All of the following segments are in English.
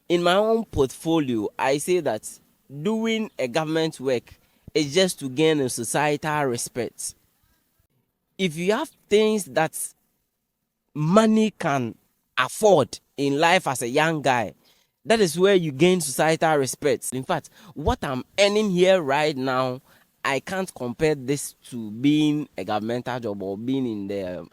in my own portfolio, I say that doing a government work is just to gain a societal respect. If you have things that money can afford in life as a young guy, that is where you gain societal respect. In fact, what I'm earning here right now, I can't compare this to being a governmental job or being in the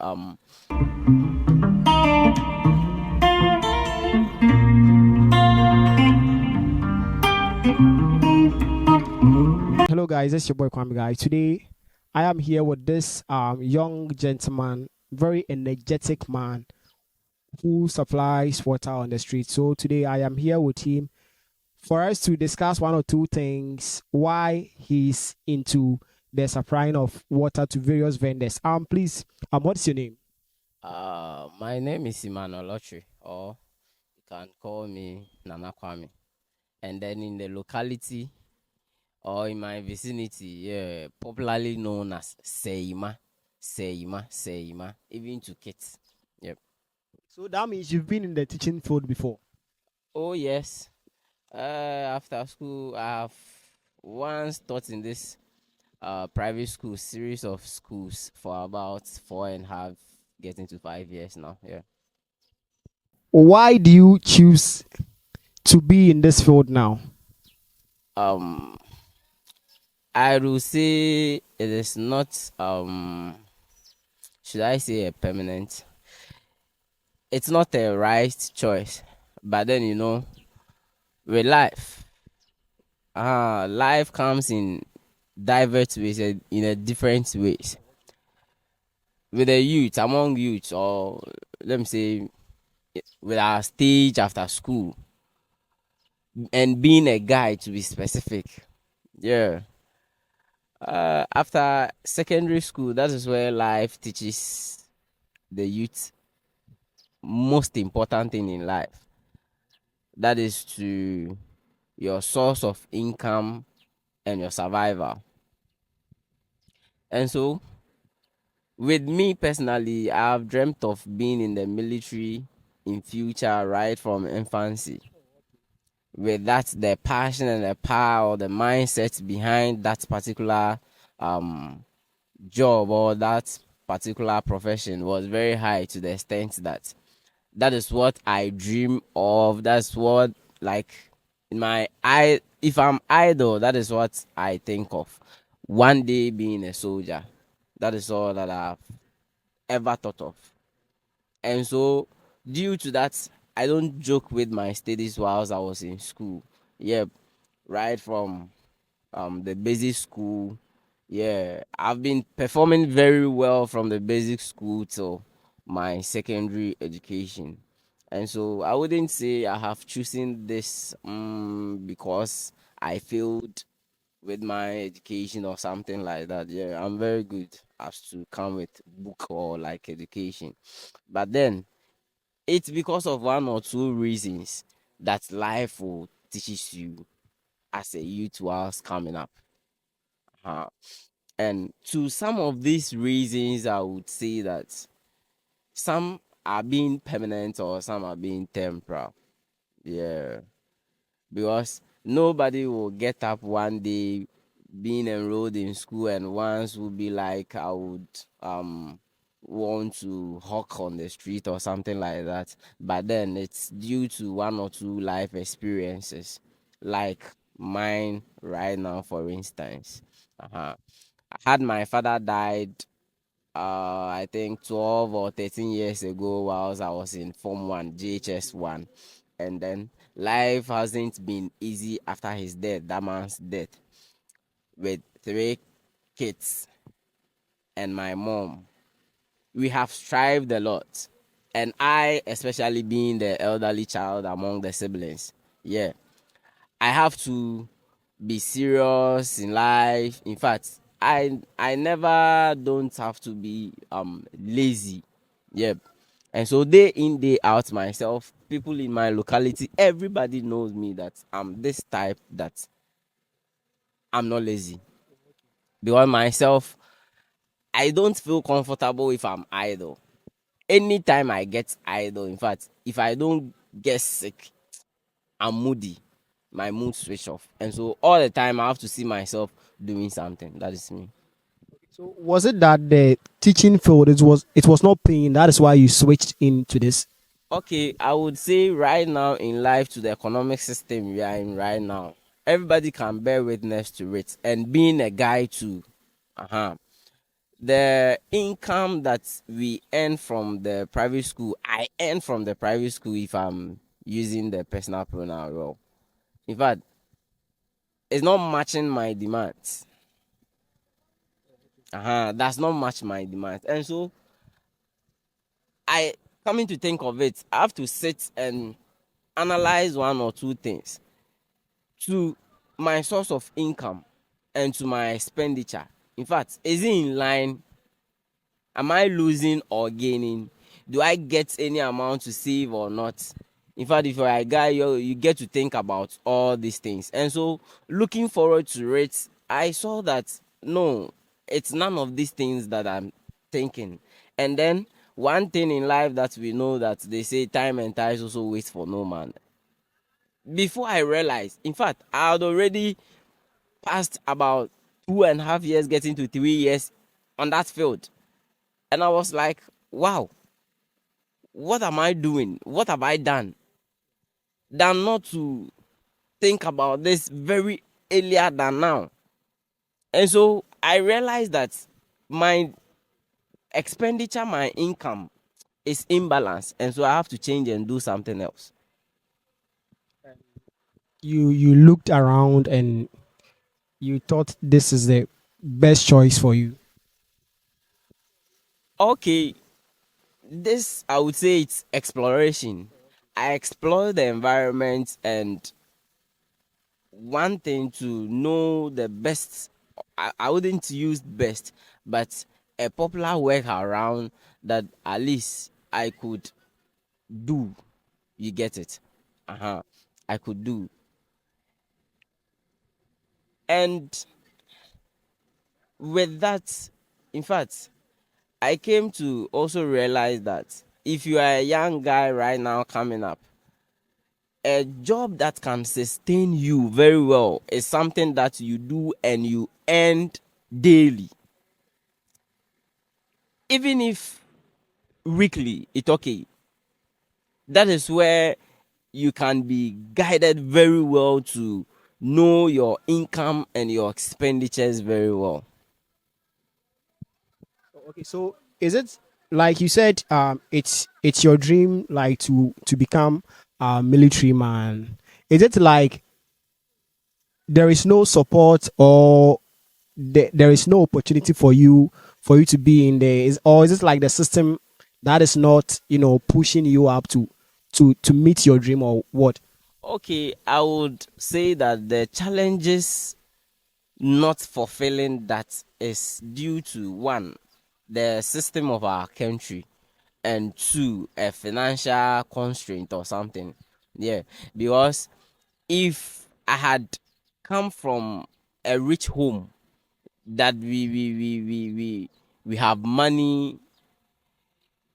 Hello guys, it's your boy Kwame guy. Today I am here with this young gentleman, very energetic man who supplies water on the street. So today I am here with him for us to discuss one or two things why he's into the supplying of water to various vendors. Please, what's your name? my name is Emmanuel Lottery, or you can call me Nana Kwame. And then in the locality or in my vicinity, yeah, popularly known as Seima, even to kids. Yep. So that means you've been in the teaching field before. Oh yes. After school, I have once taught in this private school series of schools for about 4.5, getting to 5 years now. Yeah. Why do you choose to be in this field now? Um, I will say it is not should I say a permanent? It's not a right choice, but then with life, life comes in diverse ways, in a different ways. With the youth, among youth, or let me say, with our stage after school, and being a guy to be specific, yeah. After secondary school, that is where life teaches the youth most important thing in life. That is to your source of income and your survival. And so, with me personally, I've dreamt of being in the military in future right from infancy. With that, the passion and the power or the mindset behind that particular um, job or that particular profession was very high, to the extent that that is what I dream of. That's what, like, in my eye, if I'm idle, that is what I think of. One day being a soldier. That is all that I've ever thought of. And so, due to that, I don't joke with my studies whilst I was in school. Yeah, right from the basic school. Yeah, I've been performing very well from the basic school till my secondary education. And so I wouldn't say I have chosen this because I failed with my education or something like that. Yeah, I'm very good as to come with book or like education. But then it's because of one or two reasons that life will teaches you as a youth whilst coming up. Uh, and to some of these reasons, I would say that some are being permanent or some are being temporal. Yeah, because nobody will get up one day being enrolled in school and once will be like, I would want to hawk on the street or something like that. But then it's due to one or two life experiences, like mine right now, for instance. I had my father died I think 12 or 13 years ago whilst I was in Form 1, JHS 1. And then life hasn't been easy after his death, that man's death, with 3 kids and my mom. We have strived a lot. And I, especially being the elderly child among the siblings, yeah, I have to be serious in life. In fact, I never don't have to be lazy. Yep. And so day in, day out, myself, people in my locality, everybody knows me that I'm this type that I'm not lazy. Because myself, I don't feel comfortable if I'm idle. Anytime I get idle, in fact, if I don't get sick, I'm moody. My mood switch off. And so all the time I have to see myself doing something. That is me. So was it that the teaching field it was not paying? That is why you switched into this. Okay, I would say right now in life, to the economic system we are in right now, everybody can bear witness to it. And being a guy too, uh-huh. The income that we earn from the private school, I earn from the private school if I'm using the personal pronoun well. In fact, it's not matching my demands. That's not match my demands. And so I, coming to think of it, I have to sit and analyze one or two things to my source of income and to my expenditure. In fact, is it in line? Am I losing or gaining? Do I get any amount to save or not? In fact, if you're a guy, you get to think about all these things. And so, looking forward to it, I saw that no, it's none of these things that I'm thinking. And then, one thing in life that we know, that they say time and tide also waits for no man. Before I realized, in fact, I had already passed about 2.5 years, getting to 3 years on that field. And I was like, wow, what am I doing? What have I done? Than not to think about this very earlier than now. And so I realized that my expenditure, my income is imbalanced. And so I have to change and do something else. You looked around and you thought this is the best choice for you. Okay, this, I would say, it's exploration. I explore the environment and one thing to know the best. I wouldn't use best, but a popular workaround that at least I could do. You get it? I could do. And with that, in fact, I came to also realize that if you are a young guy right now coming up, a job that can sustain you very well is something that you do and you earn daily. Even if weekly, it's okay. That is where you can be guided very well to know your income and your expenditures very well. Okay, so is it like you said? It's your dream, like to become a military man. Is it like there is no support or there is no opportunity for you to be in there? Or is it like the system that is not pushing you up to meet your dream or what? Okay, I would say that the challenges not fulfilling that is due to one, the system of our country, and two, a financial constraint or something. Yeah, because if I had come from a rich home that we have money,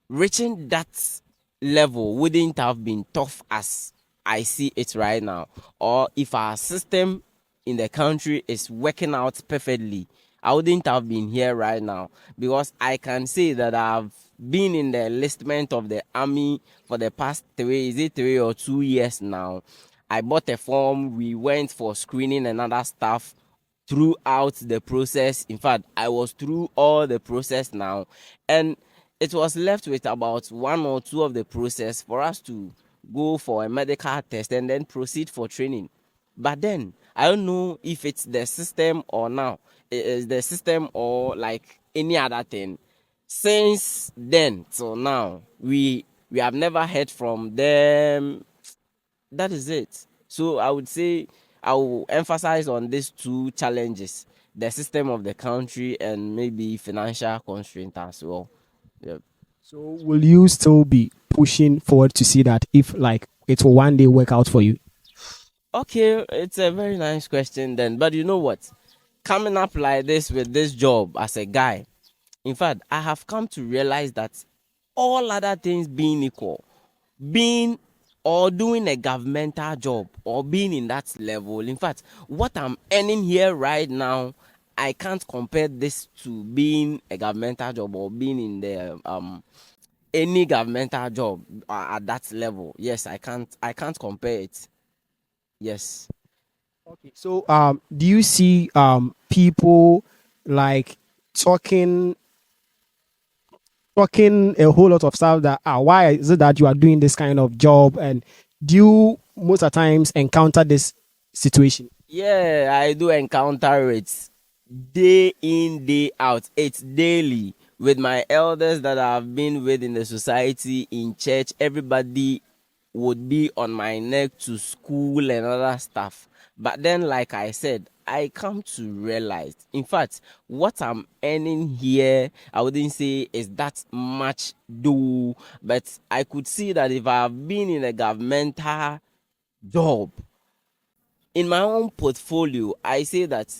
reaching that level wouldn't have been tough as I see it right now. Or if our system in the country is working out perfectly, I wouldn't have been here right now, because I can say that I've been in the enlistment of the army for the past 3 or 2 years now. I bought a form, we went for screening and other stuff throughout the process. In fact, I was through all the process now, and it was left with about one or two of the process for us to go for a medical test and then proceed for training. But then I don't know if it's the system or now it is the system or like any other thing. Since then till now, we have never heard from them. That is it. So I would say I will emphasize on these two challenges: the system of the country and maybe financial constraint as well. Yeah. So will you still be pushing forward to see that if like it will one day work out for you? Okay, it's a very nice question then. But you know what? Coming up like this with this job as a guy, in fact, I have come to realize that all other things being equal, being or doing a governmental job or being in that level. In fact, what I'm earning here right now, I can't compare this to being a governmental job or being in the any governmental job at that level. Yes, I can't compare it. Yes. Okay. So do you see people like talking talking a whole lot of stuff that why is it that you are doing this kind of job, and do you most of the times encounter this situation? Yeah, I do encounter it day in, day out. It's daily with my elders that I've been with in the society, in church. Everybody would be on my neck to school and other stuff. But then, like I said, I come to realize, in fact, what I'm earning here, I wouldn't say is that much do, but I could see that if I've been in a governmental job, in my own portfolio, I say that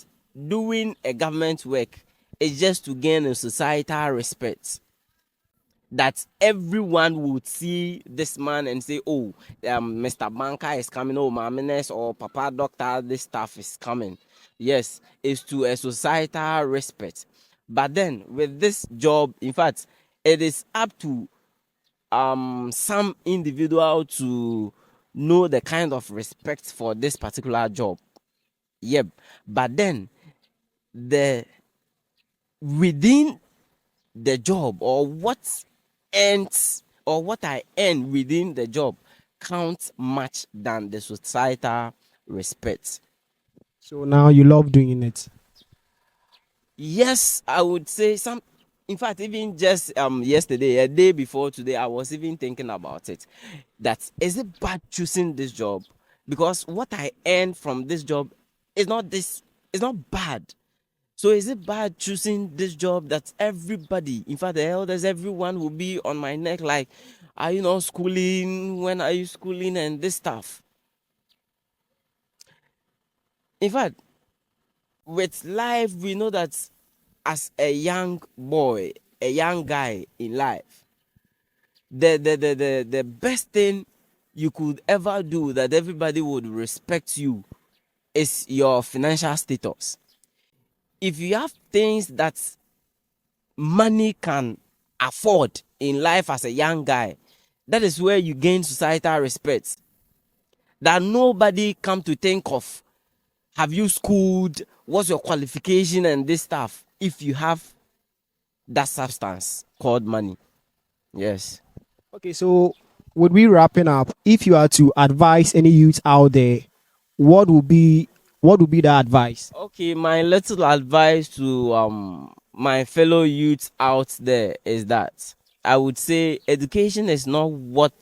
doing a government work is just to gain a societal respect. That everyone would see this man and say, "Oh, Mr. Banker is coming. Oh, Mamines or Papa Doctor, this stuff is coming." Yes, it's to a societal respect. But then with this job, in fact, it is up to some individual to know the kind of respect for this particular job. Yep. But then the within the job, or what ends or what I earn within the job counts much than the societal respect. So now you love doing it. Yes, I would say some. In fact, even just yesterday, a day before today, I was even thinking about it. That is it bad choosing this job? Because what I earn from this job is not this. It's not bad. So is it bad choosing this job that everybody, in fact, the elders, everyone will be on my neck like, are you not schooling? When are you schooling? And this stuff. In fact, with life, we know that as a young boy, a young guy in life, the best thing you could ever do that everybody would respect you is your financial status. If you have things that money can afford in life as a young guy, that is where you gain societal respect. That nobody come to think of, have you schooled, what's your qualification and this stuff, if you have that substance called money. Yes. Okay, so would we wrapping up? If you are to advise any youth out there, what would be the advice? Okay, my little advice to my fellow youths out there is that I would say education is not worth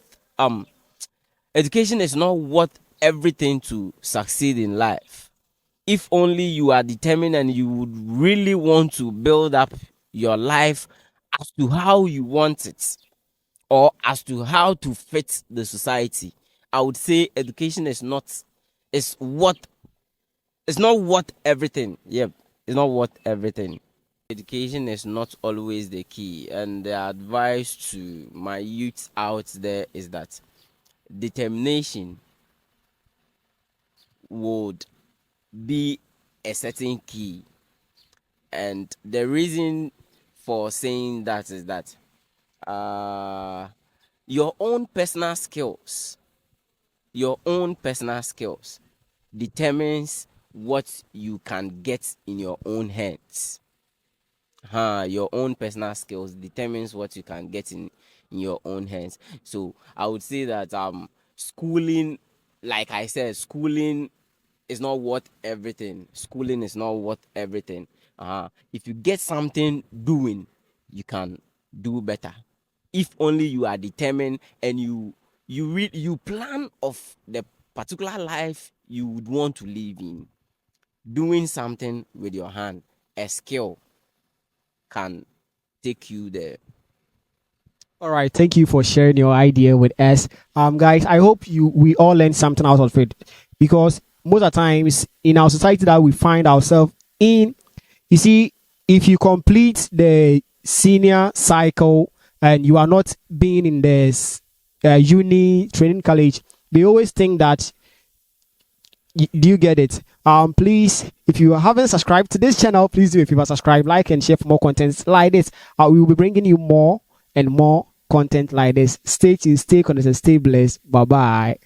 everything to succeed in life. If only you are determined and you would really want to build up your life as to how you want it, or as to how to fit the society, I would say education is what it's not worth everything. Yep, it's not worth everything. Education is not always the key, and the advice to my youth out there is that determination would be a certain key. And the reason for saying that is that uh, your own personal skills, your own personal skills determines what you can get in your own hands. Your own personal skills determines what you can get in your own hands. So I would say that schooling, like I said, schooling is not worth everything. Schooling is not worth everything. If you get something doing, you can do better. If only you are determined and you plan of the particular life you would want to live in. Doing something with your hand, a skill, can take you there. All right, thank you for sharing your idea with us. Guys, I hope we all learned something out of it, because most of the times in our society that we find ourselves in, you see, if you complete the senior cycle and you are not being in this uni training college, They always think that, do you get it? Please, if you haven't subscribed to this channel, please do. If you have subscribed, like and share for more content like this. We will be bringing you more and more content like this. Stay tuned, stay connected, stay blessed. Bye bye.